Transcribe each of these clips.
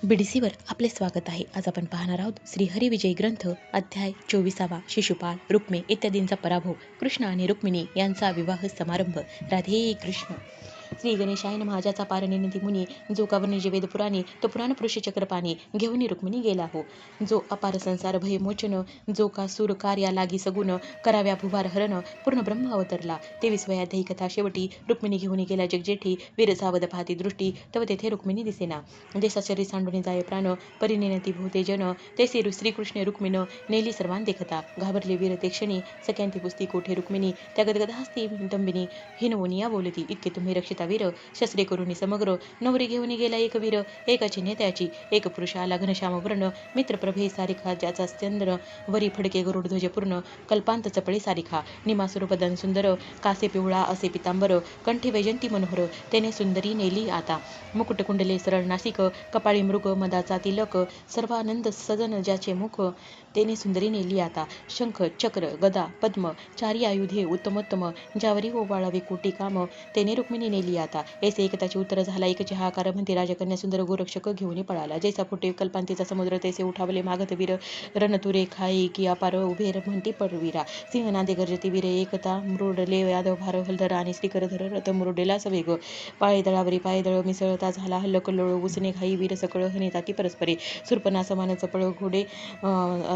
बीडीसीवर आपले स्वागत आहे. आज आपण पाहणार आहोत श्री हरिविजय ग्रंथ अध्याय 24वा शिशुपाल, रुक्मी इत्यादींचा पराभव, कृष्ण आणि रुक्मिणी यांचा विवाह समारंभ. राधे कृष्ण. श्री गणेशाय नमः. ज्याचा पार निनदी मुनी, जो कवर्णिजे वेद पुराणी, तो पुराण पुरुष चक्रपाणी, घेऊन रुक्मिणी गेला हो. जो अपार संसार भय मोचन, जो का सूर कार्या लागी सगुण, कराव्या भुभार हरण, पूर्ण ब्रह्म अवतरला. 23 वयाध्यायी कथा शेवटी, रुक्मिणी घेऊन गेला जगजेठी, वीर सावध पाहती दृष्टी, तव तेथे रुक्मिणी दिसेना. देसा शरीर सांडून जाय प्राण, परिनिनती भूते जन, तेसे श्रीकृष्ण रुक्मिण, नेली सर्वां देखता. घाबरले वीर ते क्षणी, सख्यांती पुस्ती कोठे रुक्मिणी, त्या गदगद हस्ती दंबिनी, हिनवून या बोलती, इतके तुम्ही रक्षिता वीर, शस्त्रे करून समग्र, नवरी घेऊन गेला एक वीर, एकाची नेत्याची, एक पुरुष आला घनश्याम वर्ण, मित्र प्रभे सारिखा ज्याचा चंद्र, वरी फडके गरुड ध्वज पूर्ण, कल्पांत चपळे सारिखा, निमासुर बदन सुंदर, कासे पिवळा असे पितांबर, कंठी वैजंती मनोहर, त्याने सुंदरी नेली आता. मुकुट कुंडले सरळ नासिक, कपाळी मृग मदाचा तिलक, सर्वानंद सदन ज्याचे मुख, तेने सुंदरी नेली आता. शंख चक्र गदा पद्म, चारी आयुधे उत्तमोत्तम, ज्यावरी ओवाळावे कोटी काम, तेने रुक्मिणी नेली आता. ऐसे एकताचे उत्तर झाला एकचे हाकार, म्हणते राजकन्या सुंदर गोरक्षक घेऊन पळाला. जैसा फुटे कल्पांतीचा समुद्र, तैसे उठावले मागत वीर, रणतुरे खाई की अपार उभे म्हणती परवीरा. सिंहनादे गर्जती वीर एकता, मृडले यादव भार हलधर, आणि श्रीकरधर रथ मुरडेला सवेग. पायदळावरी पायदळ मिसळता झाला हल्लकल्लोळ, उसने घाई वीर सकळ हनिताती परस्परे. सुरपणा समान चपळ घोडे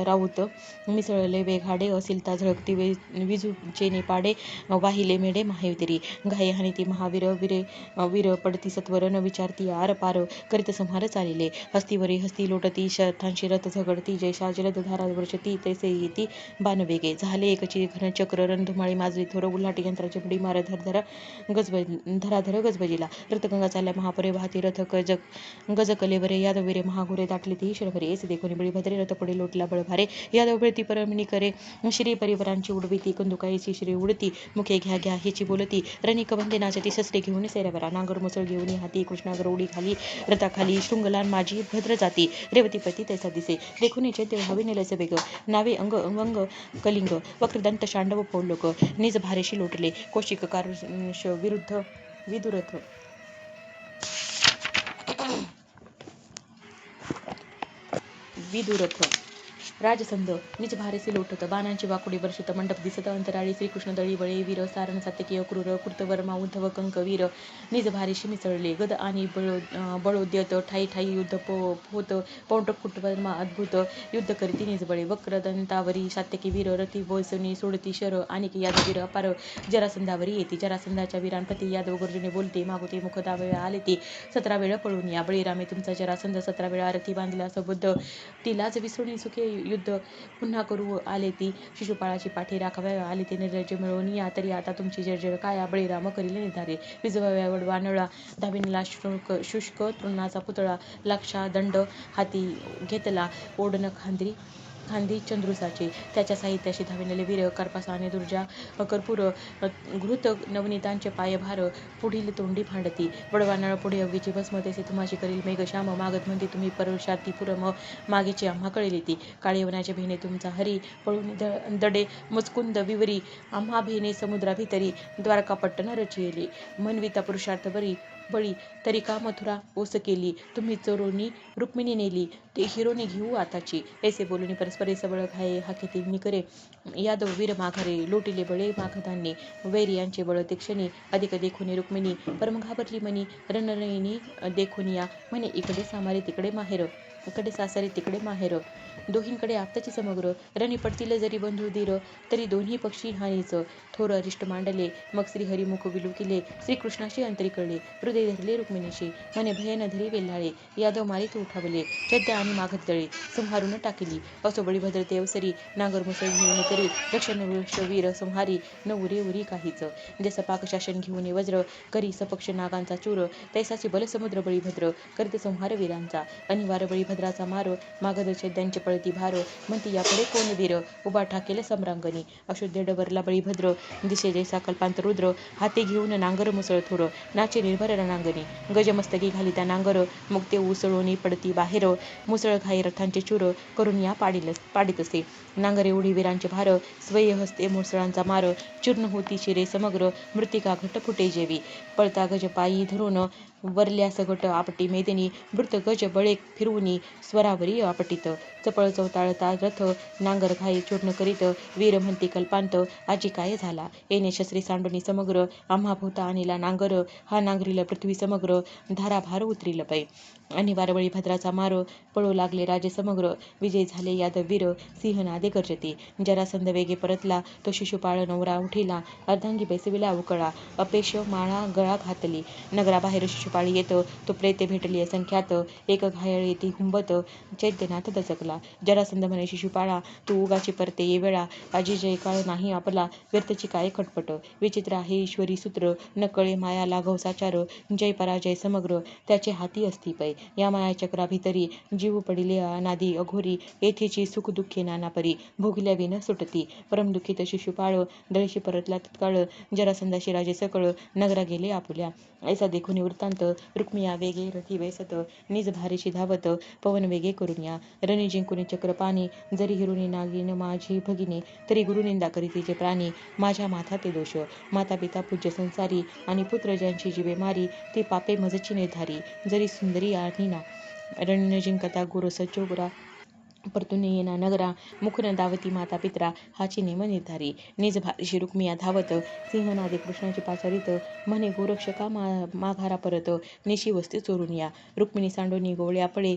राऊत, मिसळले वेघाडे, असिलता झळकती विजूचे पाडे, वाहिले मेढे महायुतिरी. घाई हानिती महावीर वीरे, वीर पडती सत्वर, न विचारती आर पार, करीत संहार चालिले. हस्तीवरी हस्ती लोटती, शर्थांशी रथ झगडती, जैसा जलद धारा वर्षती, तैसे येती बाणवेगे. झाले एकची घनचक्र, रणधुमाळी माजली थोर, उल्हाटी यंत्राची बुडी मार धराधर गजबजिला. रथगंगा चालल्या महापुरे वाहती, रथ गजकले वरे, यादवीरे महाघोरे दाटले ती शरभरे. ऐसे देखून बळीभद्रे रथ पडे लोटला बळभारे, यादव भेळती परमिणी करे, श्री परिवरांची उडविती, कंदुकाईची श्री उडती, मुखे घ्या घ्या हिची बोलती, रनिक बंदे नाचती, शस्त्रे घेऊन सैरावरा, नांगर मुसळ घेऊन हाती, कृष्णागर उडी खाली, रथाखाली शृंगलान माझी भद्र जाती, रेवतीपती तैसा दिसे, देखून चैत्य व्हावी निलस वेग, नावे अंग अंग कलिंग, वक्रदंत शांडव पौलोक, निज भारेशी लोटले, कौशिक कारुष विरुद्ध विदुरथ. राजसंध निज भारेसी लोटत, बाणांची वाकुडी वर्षित, मंडप दिसत अंतराळी, श्रीकृष्ण दळी बळे वीर, सारण सात्यकी अक्रूर, कृतवर्मा उद्धव कंक वीर, निज भारेशी मिसळले, गद आणि बळोद्यत, ठाई ठाई युद्ध होत, पौंड्रक कृतवर्मा अद्भुत, युद्ध करीती निज बळे, वक्रदंतावरी सात्यकी वीर, रती वैसनी सोडती शर, आणि यादवीर अपार, जरासंधावरी येती, जरासंधाच्या वीरांप्रती यादव गर्जने बोलते, मागुते मुख दावेळा आले ते, 17 वेळा पळून या, बळीरामे तुमचा जरासंध 17 वेळा रथी बांधला सबुद्ध, ती लाज विसरून सुखे युद्ध पुन्हा करू आले ती, शिशुपाळाची पाठी राखाव्या आले ते, निर्लज्ज मिळवून या, तरी आता तुमची जर्जर काया, बळीराम करील निर्धारे, विजवाव्या वानळा, धाविनला शुष्क तृणाचा पुतळा, लाक्षा दंड हाती घेतला, ओढण खांदी चंद्रुसाचे, त्याच्या साहित्याशी धाविनले वीर, कार्पासाने दुर्जा कर्पूर, घृत नवनीतांचे पायभार, पुढील तोंडी भांडती, वडवानळ पुढे अग्गीची भस्म, तैसे तुम्हाशी करील मेघश्याम, मागत म्हणते तुम्ही परशाती पुरम, मागेची आम्हा कळेल ती, काळीवनाचे भेने तुमचा हरी, पळून दडे मुचकुंद विवरी, आम्हा भेने समुद्रा भितरी, द्वारकापट्टण रचिले, म्हणविता पुरुषार्थ बळी, तरी का मथुरा ओस केली, तुम्ही चोरोनी रुक्मिणी नेली, ते हिरोने घेऊ आताची. ऐसे बोलून परस्परे सबळ घाये हाकेती निकरे, यादव वीर माघारे, लोटिले बळे माघधान्ये, वैरियांचे बळ ते क्षणी, अधिक देखुनी रुक्मिणी, परम घाबरली मनी, रणनयनी देखून या, म्हणे इकडे सामारे तिकडे माहेर, इकडे सासरे तिकडे माहेर, दोहींकडे आपताची समग्र, रणी पडतील जरी बंधू धीर, तरी दोन्ही पक्षी हानीच, थोर अरिष्ट मांडले, मग श्रीहरिमुख विलुकिले, श्रीकृष्णाशी अंतरी कळले, हृदय धरले रुक्मिणीशी, म्हणे भयन धरी वेल्हाळे, यादव मारीत उठावले, चैत्य आणि मागत दळे, संहारून टाकिली, असो बळीभद्र ते अवसरी, नागर मुसळ घेऊन करी, रक्षण वीर संहारी, न उरी काहीच, जस पाक शासन घेऊन वज्र, करी सपक्ष नागांचा चूर, तैसाची बलसमुद्र बळीभद्र, करते संहार वीरांचा, अनिवार्य बळीभद्राचा मार, मागध चैद्यांचे पळती भार, म्हणती यापुढे कोण वीर, उभा ठाकेल सम्रांगणी, अशुद्ध डबरला बळीभद्र, दिसे जैसा कल्पांत रुद्र, हाती घेऊन नांगर मुसळ थोर, नाचे निर्भर रणांगणी, गजमस्तकी घाली त्या नांगर, मग ते उसळोनी पडती बाहेर, मुसळ घाई रथांचे चूर, करून या पाडीत असे, नांगरे उडी वीरांचे भार, स्वय हस्ते मुसळांचा मार, चूर्ण होती शिरे समग्र, मृतिका घट फुटे जेवी, पळता गज पायी धरून, वरल्या सकट आपटी मैदिनी मृत गज बळे फिरवुनी स्वरावरी आपटीत चपळ चौताळता रथ नांगर घाई चूर्ण करीत वीर म्हणती कल्पांत आजी काय झाला येणे शस्त्री सांडोनी समग्र आम्हा भोवता आणिला नांगर हा नांगरील पृथ्वी समग्र धाराभार उतरील पै आणि वारवळी भद्राचा मार पळू लागले राजे समग्र विजय झाले यादव वीर सिंहनादे गर्जती जरासंध वेगे परतला तो शिशुपाळ नवरा उठिला अर्धांगी बैसविला उकळा अपेश माळा गळा घातली नगराबाहेर शिशुपाळी येत तो प्रेते भेटली असंख्यात एक घायल येती हुंबत चैद्यनाथ दचकला जरासंध म्हणे शिशुपाळा तू उगाची परते ये वेळा आजी जय काळ नाही आपला व्यर्थची काय खटपट विचित्र आहे ईश्वरी सूत्र न कळे माया लाघव साचार जय पराजय समग्र त्याचे हाती असती पै या मायाचक्रा भितरी जीव पडिले अनादी अघोरी येथेची सुख दुःखे नानापरी भोगल्या विन सुटती परमदुःखित शिशुपाळ दळशी परतला तत्काळ जरासंधाशी राजे सकळ नगरा गेले आपुल्या ऐसा देखून वृत्तांत रुक्मिया वेगे रथी वैसत निज भारीशी धावत पवन वेगे करून या रणी जिंकुनी चक्र पाणी जरी हिरुनी नागिन माझी भगिनी तरी गुरुनिंदा करी तिचे प्राणी माझ्या माथा ते दोष माता पिता पूज्य संसारी आणि पुत्र ज्यांची जीवे मारी ती पापे मजची निर्धारी जरी सुंदरी आणि ना रण जिंकता गुरु सज्जोगुरा परतुनी येना नगरा मुखन दावती माता पित्रा हाची नेम निर्धारी निज भारीशी रुक्मिया धावत सिंहनादे कृष्णाची पाचारित म्हणे गोरक्षका माघारा परत निशी वस्ती चोरून या रुक्मिणी सांडोनी गोवळ्या पडे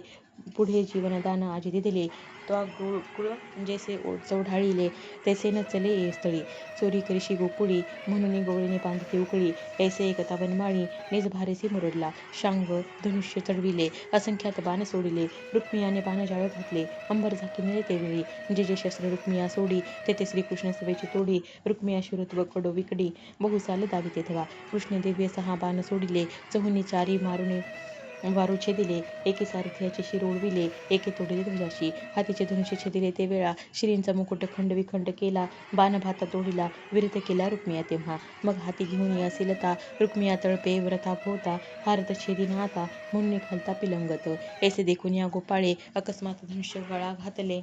पुढे जीवनदान आजी दिले तो गोकुळ जैसे चौढाळीले तैसे न चले ये स्थळी चोरी करीशी गोकुळी म्हणून गोवळीने बांधते उकळी ऐसे एकता वनमाळी निज भारेसी मुरडला शांग धनुष्य चढविले असंख्यात बाण सोडिले रुक्मियाने बाण जाळ घातले अंबर झाकिले ते वेळी जे जे शस्त्र रुक्मिया सोडी तेथे श्रीकृष्ण सभेची तोडी रुक्मिया शिरत्व कडो विकडी बहुसाल दावी तेथवा कृष्ण दिव्य 6 बाण सोडिले चहुनी चारी मारुने वारू छेदिले एके सारथ्याचे शिर ओढविले एके तोडले ध्वजाशी हातीचे धनुष्य छेदिले ते वेळा श्रींचा मुकुट खंडविखंड केला बाण भाता तोडिला विरत केला रुक्मिया तेव्हा मग हाती घेऊन या सिलता रुक्मिया तळपे व्रता भोवता हारत छेदिना आता म्हणून खालता पिलंगत ऐसे देखून या गोपाळे अकस्मात धनुष्य गळा घातले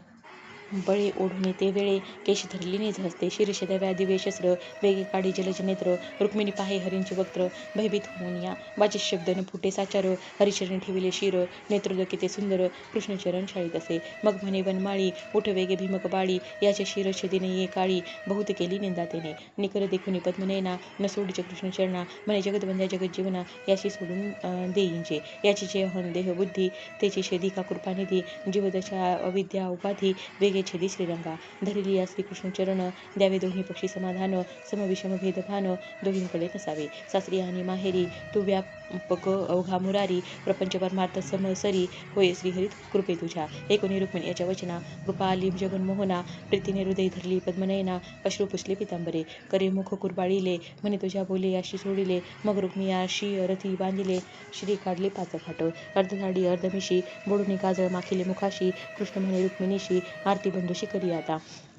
बळे ओढुनी ते वेळे केश धरली निज हस्ते शीर्ष दव्या दिवे शस्त्र वेगे काढी जलज नेत्र रुक्मिणी पाहे हरींचे वक्त्र भयभीत होऊन या वाचे शब्द न फुटे साचार हरिचरणी ठेविले शिर नेत्रोदकी ते सुंदर कृष्णचरण शाळीत असे मग म्हणे वनमाळी उठ वेगे भीमक बाळी याचे शिर छेदिने ये काळी बहुत केली निंदा तेने निकर देखुनी पद्मनयना न सोडीचे कृष्णचरणा म्हणे जगदवंद्या जगज्जीवना याशी सोडून देईंचे याची जे हन देह बुद्धी त्याची शेदी का कृपानिधी जीवदशा अविद्या उपाधी वेगे छेदी श्रीरंगा धरिली या श्रीकृष्ण चरण द्यावे दोन्ही पक्षी समाधान समविषम भेदभान दोन्हीकडे नसावे सासरी आणि माहेरी तू व्यापक अवघा मुरारी प्रपंच परमार्थ समसरी होय श्रीहरी कृपे तुझ्या एकोणी रुक्मिणी याच्या वचना कृपा आली जगन्मोहना प्रीतीने हृदय धरली पद्मनयना अश्रू पुसले पितांबरे करे मुख कुरबाळीले म्हणे तुझ्या बोले याशी सोडिले मग रुक्मियाशी रथी बांधिले श्री काढले 5 घाट अर्धसाडी अर्धमिशी बोडुनी काजळ माखिले मुखाशी कृष्ण म्हणे रुक्मिणीशी आरती बंधुशी करी आता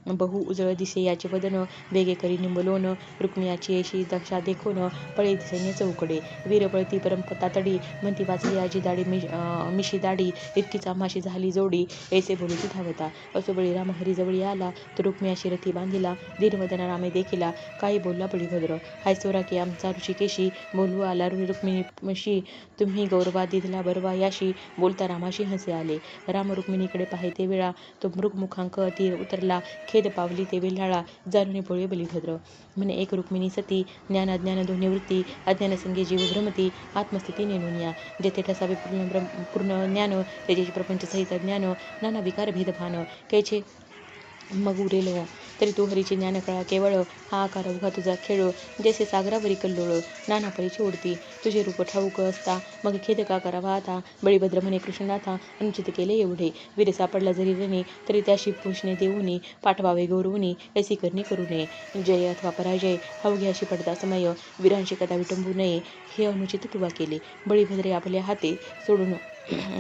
बहु उजळ दिसे याचे वदन वेगे करी निंबलोन रुक्मियाची येशी दक्षा देखोन पळे सैन्य चौकडे वीर पळती परमपता तडी म्हणती वाचली आजी दाढी मिशी दाढी इतकीच आम्हाशी झाली जोडी ऐसे बोलती धावता असो बळीराम हरिजवळी आला तो रुक्मियाशी रथी बांधिला दीनवदना रामे देखिला काही बोलला बळीभद्र हाय सोरा की आमचा ऋषिकेशी बोलू आला रुक्मिणीशी तुम्ही गौरवा दिधला बरवा याशी बोलता रामाशी हसे आले राम रुक्मिणीकडे पाहे ते वेळा तो मृगमुखांक तीर उतरला खेद पावली ते वेल्हाळा जाणून पोळे बलिभद्र म्हणे एक रुक्मिणी सती ज्ञान अज्ञान दोन्ही वृत्ती अज्ञानसंगे जीव भ्रमती आत्मस्थिती नेणून या जेथे ठसावे पूर्ण ज्ञान त्याचे प्रपंच सहित ज्ञान नाना विकार भेदभान कैचे मग उरेल तरी तू हरीचे ज्ञान कळा केवळ हा आकार उघा तुझा खेळ जैसे सागरावरी कल्लोळ नाना परीची ओढती तुझे रूप ठाऊक असता मग खेद का करावा आता बळीभद्र म्हणे कृष्णनाथा अनुचित केले एवढे वीर सापडला जरी रणी तरी त्याशी पुष्णे देऊनी पाठवावे गौरवनी ऐसी करणी करू नये जय अथवा पराजय अवघे अशी पडता समय वीरांशी कदा विटंबू नये हे अनुचित तुवा केले बळीभद्रे आपल्या हाते सोडून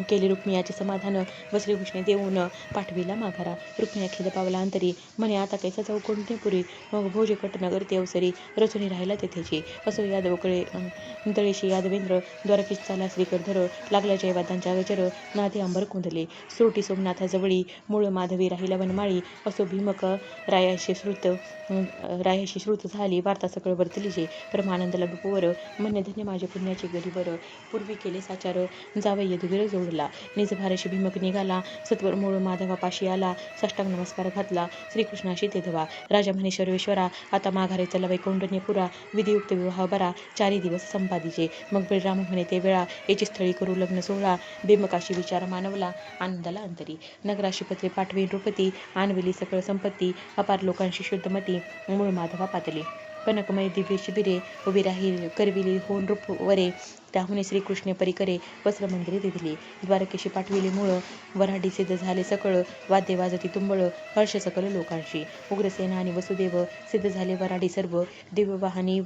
केले. रुक्मियाचे समाधान व श्रीकृष्णे देऊन पाठविला माघारा. रुक्मिया खेद पावला अंतरी, म्हणे आता कैसा जाऊ कोणते पुरी, मग भोज कट नगर ते अवसरी, रचुनी राहिला तेथेची. असो यादवकडे तळेशी यादवेंद्र, द्वारकेश चाला श्रीकरधर, लागला जयवादांच्या गजर, नादे अंबर कुंदले. सुरटी सोमनाथाजवळी, मूळ माधवी राहिला वनमाळी, असो भीमक रायाशी श्रुत झाली, वार्ता सकळ वर्तलीचे. परमानंदला डुपवर, म्हणणे धन्य माझे पुण्याचे गरीबर, पूर्वी केले साचार, जावई यदुवीर जोडला. निज भारशी भीमक निघाला, सत्वर मूळ माधवापाशी आला, साष्टांग नमस्कार घातला श्रीकृष्णाशी तेधवा. राजा म्हणे सर्वेश्वरा, आता माघारे चला वैकुंठपुरा, विधियुक्त विवाह बरा, 4 दिवस संपादीचे. मग बळीराम म्हणे ते वेळा, याची स्थळी करू लग्न सोहळा. भीमकाशी विचार मानवला, आनंदाला अंतरी. नगराशी पत्रे पाठवी नृपती, आणविली सकळ संपत्ती, अपार लोकांशी शुद्धमती, मूळ माधवा पातली. कनकमय दिव्य शिबिरे, उभी राही करविली हो नृपवरे, त्याहुने श्रीकृष्णे परिकरे, वस्त्र मंदिरे दिली. द्वारकेशी पाठविली मूळ, वऱ्हाडी सिद्ध झाले सकळ, वाद्य वाजती तुंबळ, हर्ष सकल लोकांशी. उग्रसेन आणि वसुदेव, सिद्ध झाले वऱ्हाडी सर्व, दिव्य वाहनी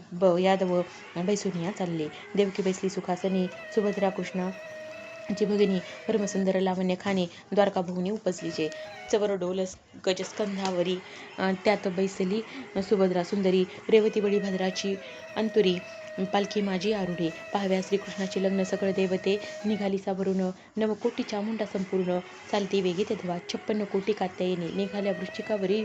यादव बैसुनिया चालले. देवकी बैसली सुखासनी, सुभद्रा कृष्ण ची भगिनी, परमसुंदर लावण्य खाणे, द्वारका भुवनी उपजलीचे. चवर डोल गजस्कंधावरी, त्यात बैसली सुभद्रा सुंदरी, रेवती बळी भद्राची अंतुरी, पालखी माझी आरुढे. पाहाव्या श्रीकृष्णाचे लग्न सकळ देवते, निघाली सावरून, 9 कोटी चामुंडा संपूर्ण, चालती वेगी तेधवा. 56 कोटी कात्यायनी, निघाल्या वृश्चिकावरी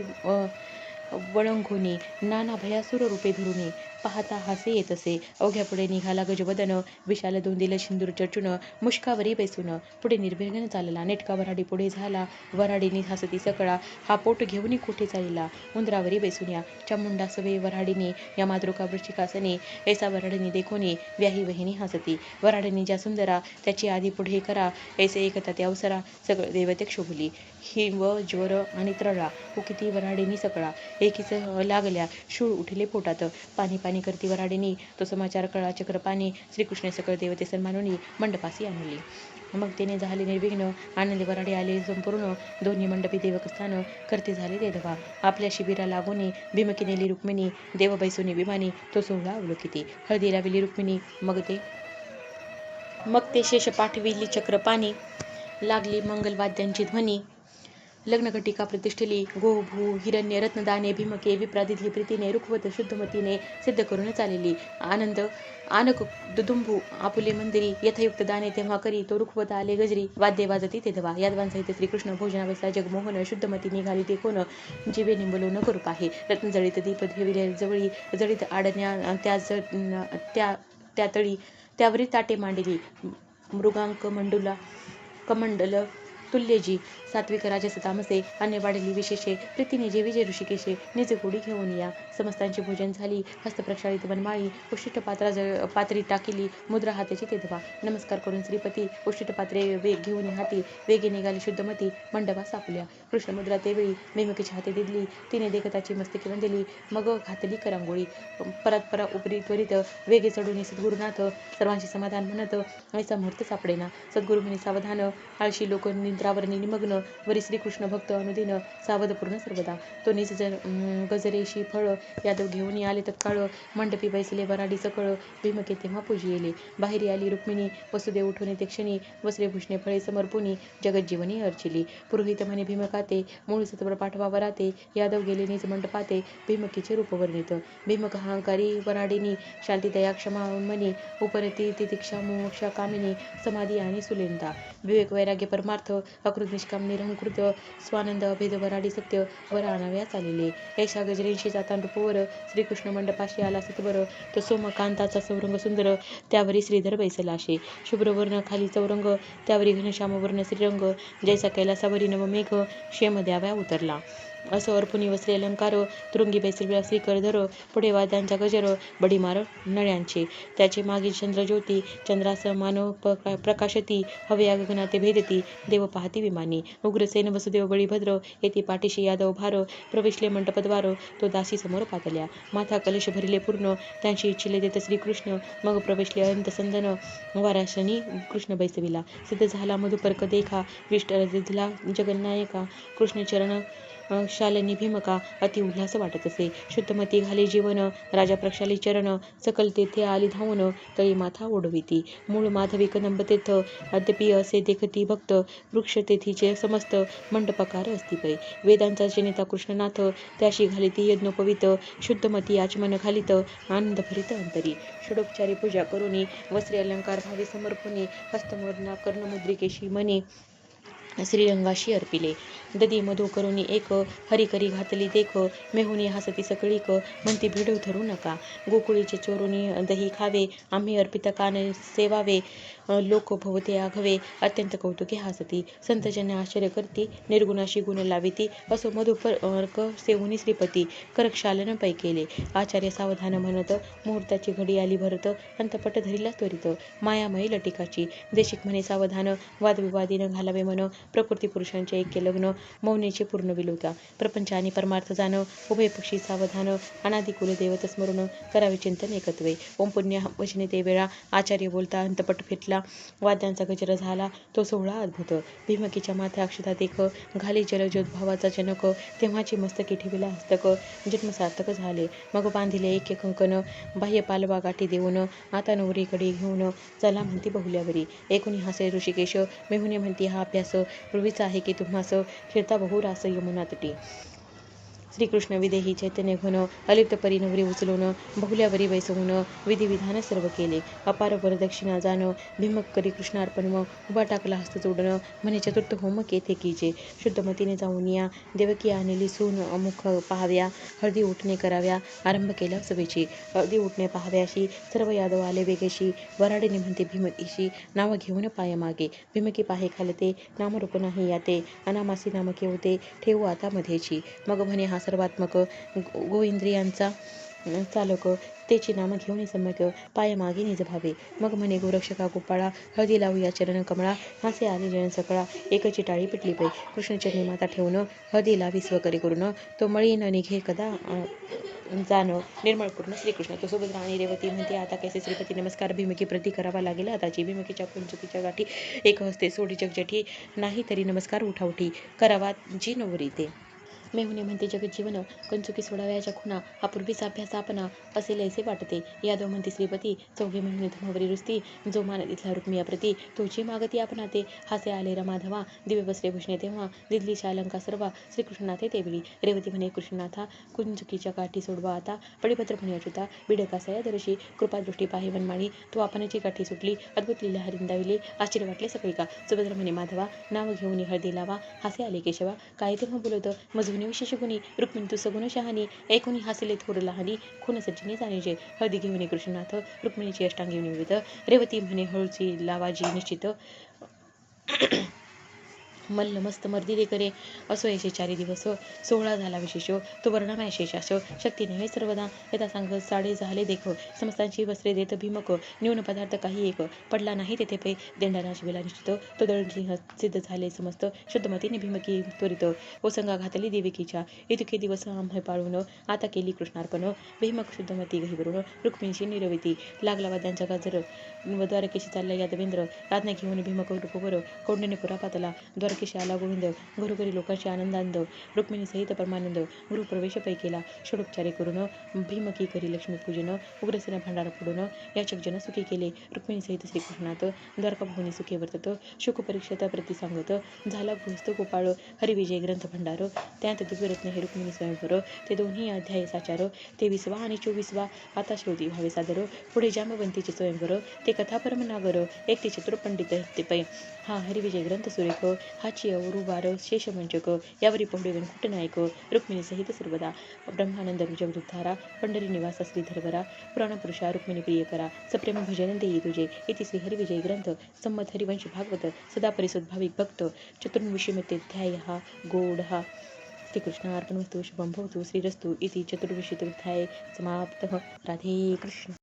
वळंघोनी, नाना भयासुर रूपे धरुनी, पाहता हासे येतसे. अवघ्या पुढे निघाला गजवदन, विशाल दोंदिल सिंदूर चर्चून, मुष्कावरी बैसून, पुढे निर्विघ्न चालला. नेटका वऱ्हाडी पुढे झाला, वऱ्हाडीनी हसती सकळा, हा पोट घेऊनी कोठे चालिला, उंदरावरी बैसूनिया. चामुंडा सवे वऱ्हाडीनी, या मातृका वृश्चिकासनी, ऐसा वऱ्हाडीनी देखोनी, व्याही वहिनी हसती. वऱ्हाडीनी ज्या सुंदरा, त्याची आधी पुढे करा, ऐसे एकता त्या अवसरा, सगळ देवते क्षोभली. हिम ज्वर आणि त्रळा, उकिती वऱ्हाडीनी सकळा, एकीच लागल्या शूळ उठले पोटात, पाणी पाणी करती वऱ्हाडीनी, तो समाचार कळा चक्रपाणी, श्रीकृष्णे सकळ देवते सन्मानोनी, मंडपासी आणली. मग तिने झाले निर्विघ्न, आनंदी वऱ्हाडी आले संपूर्ण, दोन्ही मंडपी देवकस्थान, करते झाले तेधवा. आपल्या शिबिरा लागोनी, भीमकी नेली रुक्मिणी, देव बैसोनी विमानी, तो सोहळा अवलोकिती. हळदी लाविली रुक्मिणी, मग ते शेष पाठविली चक्रपाणी, लागली मंगलवाद्यांची ध्वनी, लग्नघटिका प्रतिष्ठिली. गो भू हिरण्य रत्नदाने, भीमके विप्रादिली प्रीतीने, रुखवत शुद्धमतीने, सिद्ध करून चालली. आनक दुदुंभू आपुले मंदिरी, यथायुक्त दाने तेव्हा करी, तो रुखवत आले गजरी, वाद्ये वाजती तेधवा. यादवांसहित श्रीकृष्ण भोजनावेसा जगमोहन, शुद्धमती निघाली ते कोण, जिवे निंबलो न करू पाहे. रत्न जळीत दीप ठेविले जवळी, जळीत आडण्या त्या तळी, त्यावरी ताटे मांडली, मृगांक कमंडल तुल्यजी. सात्विक राजस तामसे, अन्य वाढली विशेषे, प्रीतीने जे विजय ऋषिकेशे, निज गोडी घेऊन या. समस्तांची भोजन झाली, हस्त प्रक्षालित वनमाळी, उष्टिट पात्री टाकिली, मुद्रा हाताची तेधवा. नमस्कार करून श्रीपती, उष्टिट पात्रे घेऊन हाती, वेगे निघाली शुद्धमती, मंडपास आपुल्या. कृष्णमुद्रा तेवेळी भीमकीच्या हाती दिली, तिने देखताची मस्तकी वंदिली, मग घातली करांगोळी. परात्परा उपरी त्वरित, वेगे चढून सद्गुरुनाथ, सर्वांशी समाधान म्हणत, ऐसा मुहूर्त सापडेना. सद्गुरु म्हणे सावधान, आळशी लोक निद्रावरणी निमग्न, वरी श्रीकृष्ण भक्त अनुदिन, सावध पूर्ण सर्वदा. तो निज गजरेशी फळ, यादव घेऊन आले तत्काळ, मंडपी बैसले वऱ्हाडी सकळ, भीमके तेव्हा पूजिले. बाहेरी आली रुक्मिणी, वसुदेव उठून ते क्षणी, वस्त्रे भूषणे फळे समर्पुनी, जगज्जीवनी अर्चिली. पुरोहित म्हणे भीमकाते, मूळ सत्वर पाठवा वराते, यादव गेले निज मंडपाते, भीमकीचे रूप वर्णित. भीमक अहंकारी वऱ्हाडीनी, शांती दया क्षमा उन्मनी, उपरती तितिक्षा मोक्षा कामिनी, समाधी आणि सुलेंदा. विवेक वैराग्य परमार्थ, अकृत निष्काम निरहंकृत, स्वानंद अभेद वऱ्हाडी सत्य, वर आणाव्या चालिले. ऐशा गजरेंशी जाता नृपवर, श्रीकृष्ण मंडपाशी आला सत्वर, तो सोमकांताचा चौरंग सुंदर, त्यावरी श्रीधर बैसलाशे. शुभ्रवर्ण खाली चौरंग, त्यावरी घनश्यामवर्ण श्रीरंग, जैसा कैलासावरी नवमेघ, क्षेम द्याव्या उतरला. असो अर्पुनी वस्त्रे अलंकार, तुरुंगी बैसला श्रीकरधर, पुढे वाद्यांचा गजर, बडीमार नळ्यांचे, त्याचे मागे चंद्रज्योती, चंद्रास मानव प्रकाशती, हवया गगनाते भेदती, देव पाहती विमानी. उग्रसेन वसुदेव बळीभद्र, येती पाठीशी यादव भार, प्रवेशले मंडपद्वार, तो दासी समोर पातल्या. माथा कलश भरिले पूर्ण, त्यांची इच्छिले देत श्रीकृष्ण, मग प्रवेशले अनंत संदन, वाराशनी कृष्ण बैसविला. सिद्ध झाला मधुपर्क देखा, विष्ट दिधला जगन्नायका, कृष्ण चरण शालिनी भीमका अति उल्हास वाटत असे. शुद्धमती घाले जीवन राजा प्रक्षाली चरण सकल तेथे आली धावून तळी माथा ओढविती. मूळ माधवी कदंब तीर्थ अद्यापि असे देखती भक्त वृक्ष तेथीचे समस्त मंडपकार अस्तिपै. वेदांचा जनिता कृष्णनाथ त्याशी घालिती यज्ञोपवीत. शुद्धमती आचमन घालित आनंद भरित अंतरी. षडोपचारी पूजा करुनी वस्त्रे अलंकार भावे समर्पुनी हस्तमोरणा कर्णमुद्रिकेशी मनी श्रीरंगाशी अर्पिले. ददी मधु करुणी एक हरिकरी घातली देख. मेहुनी हसती सकळीक म्हणती भिडू धरू नका. गोकुळीचे चोरुनी दही खावे आम्ही अर्पित कान सेवावे. लोक भोवते आघवे अत्यंत कौतुके हसती. संतजन आश्चर्य करती निर्गुणाशी गुण लाविती. असो मधुपर्क सेवुनी श्रीपती करक्षालन पै केले. आचार्य सावधान म्हणत मुहूर्ताची घडी आली भरत. अंतपट धरिला त्वरित मायामयी लटिकाची. देशिक म्हणे सावधान वादविवादी न घालावे मन. प्रकृती पुरुषांचे ऐक्य लग्न मौनेचे पूर्ण विलोका. प्रपंच आणि परमार्थ जाण उभय पक्षी सावधान. अनादि कुल देवत स्मरून करावे चिंतन एकत्वे. ओम पुण्य वचने ते वेळा आचार्य बोलता अंतपट फिटला. वाद्यांचा गजर झाला तो सोहळा अद्भुत. भीमकीच्या माथे अक्षता देख घाली जलजोद्भावाचा जनक. तेव्हाची मस्तकी ठेविला हस्तक जन्म सार्थक झाले. मग बांधिले ऐक्य कंकण बाह्य पालवा गाठी देऊन. आता नवरी कडी घेऊन चला म्हणती बहुल्यावरी. ऐकुनी हासे ऋषिकेश मेहुनी म्हणती हा अभ्यास पूर्वीचा आहे की तुम्हास फिरता बहु रास यमुना तटी. श्रीकृष्ण विदेही चैतन्य घन अलिप्त परी नवरी उचलून बहुल्यावरी बैसवून विधिविधान सर्व केले. अपार वरदक्षिणा जाण भीमक करी कृष्णार्पण उभा टाकला हस्त जोडण म्हणे चतुर्थ होम केथे कीजे. शुद्धमतीने जाऊन या देवकी आणली सून मुख पाहाव्या. हळदी उठणे कराव्या आरंभ केला सभेची. हळदी उठणे पाहाव्याशी सर्व यादव आले वेगेशी. वराडीने म्हणते भीमकीशी नाव घेऊन पाय मागे. भीमकी पाहे खालते नामरूप नाही याते. अनामासी नामके होते ठेवू आता मध्येची. मग म्हणे हा सर्वात्मक गोइंद्रियांचा चालक तेची नाम घेऊन सम्यक पाय मागे निज भावे. मग म्हणे गोरक्षका गोपाळा हळदी लावूया चरण कमळा. हासे आले जयन सकळा एकची टाळी पिटली पै. कृष्णचरणी माता ठेवून हळदी लावी स्वकरी करून तो मळी न निघे कदा जाण निर्मळ पूर्ण. श्रीकृष्ण तो सुभद्रा आणि रेवती म्हणते आता कैसे श्रीपती नमस्कार भीमकी प्रती करावा लागेल आताची. भीमकीच्या कुंचुकीच्या गाठी एक हस्ते सोडी जगजठी नाही तरी नमस्कार उठावठी करावा जी नवरी ते. मेहुनी म्हणते जगज्जीवन कंचुकी सोडावयाच्या खुणा हा पूर्वीचा अभ्यास आपणा असेल ऐसे वाटते. यादव म्हणते श्रीपती चौघे मेहुनी धर्मवरी रुसती. जो मान तिथला रुक्मिया प्रती तोची मागती आपणा ते. हासे आले रमाधवा दिव्य बसले भूषणे तेव्हा. दिदली शालंका सर्वा श्रीकृष्णनाथे तेवेळी. रेवती म्हणे कृष्णनाथा कुंचुकीच्या गाठी सोडवा आता. पडिभद्र म्हणे अच्युता बिडकासया दर्शी कृपादृष्टी पाहे वनमाळी. तो आपणाची गाठी सुटली अद्भुत लीला हरिंदाविली आश्चर्य वाटले सगळीका. सुभद्र म्हणे माधवा नाव घेऊन हळदी लावा. हासे आले केशवा काय तेव्हा बोलत मजूनी विशेष गुणी. रुक्मिणी तू सगुण शहाणी ऐकुनी हासिले थोर लहानी. खून सज्जनी जाणीजे हळदी घेऊन कृष्णनाथ रुक्मिणीची अष्टांगी विविध. रेवती म्हणे हळूची लावाजी निश्चित मल्ल मस्त मर्दिले करे. असो ऐसे 4 दिवस सोहळा झाला विशेष. तो वर्णामाय शेषाश शक्ती नव्हे सर्वदा. यथा सांग साडे झाले देख. समस्तांची वस्त्रे देत भीमक न्यून पदार्थ काही एक पडला नाही तेथे पै. देंडानाश विला निश्चित तो दळसिंह सिद्ध झाले समस्त. शुद्धमतीने भीमकी त्वरित ओसंगा घातली देवकीच्या. इतके दिवस आम्ही पाळून आता केली कृष्णार्पण. भीमक शुद्धमती गहीवरून रुक्मिणीशी निरविती. लागला वाद्यांचा गजर द्वारकेशी चालला यादवेंद्र. आज्ञा घेऊन भीमक रूपवर कौंडिण्यपुरा पातला. द्वारकेशी आला गोविंद घरोघरी लोकांची आनंदांद. रुक्मिणीसहित परमानंद गृहप्रवेश पै केला. षडोपचारे करून भीमकी करी लक्ष्मीपूजन. उग्रसेन भांडार फोडून याचक जन सुखी केले. रुक्मिणीसहित श्रीकृष्णात द्वारकाभुवनी सुखे वर्तत. शुकपरीक्षित प्रति सांगत झाला गृहस्थ गोपाळ. हरिविजय ग्रंथ भंडार त्यात दिव्यरत्न हे रुक्मिणी स्वयंवर. ते दोन्ही अध्याय साचार 23 आणि 24 आता श्रोती व्हावे सादर. पुढे जांबवंतीचे स्वयंवर ते कथा परम नागर. एकटे चतुर पंडित ते पै. हा हरिविजय ग्रंथ सुरेख हाची औरुवार शेषमंचक. यावरी पहुडे व्यंकुट नायक रुक्मिणी सहित सर्वदा. ब्रह्मानंद जगदुद्धारा पंढरी निवासा श्रीधरवरा. पुराणपुरुषा रुक्मिणी प्रिय करा सप्रेम भजन देई तुझे. इति श्री हरिविजय ग्रंथ संमत हरिवंश भागवत सदा परिसुद्भाविक भक्त चतुर्विंशतिध्याय हा गोड हा. श्रीकृष्णार्पणमस्तु शुभं भवतु श्रीरस्तु इति चतुर्विंशतिध्याय समाप्तः. राधे कृष्ण.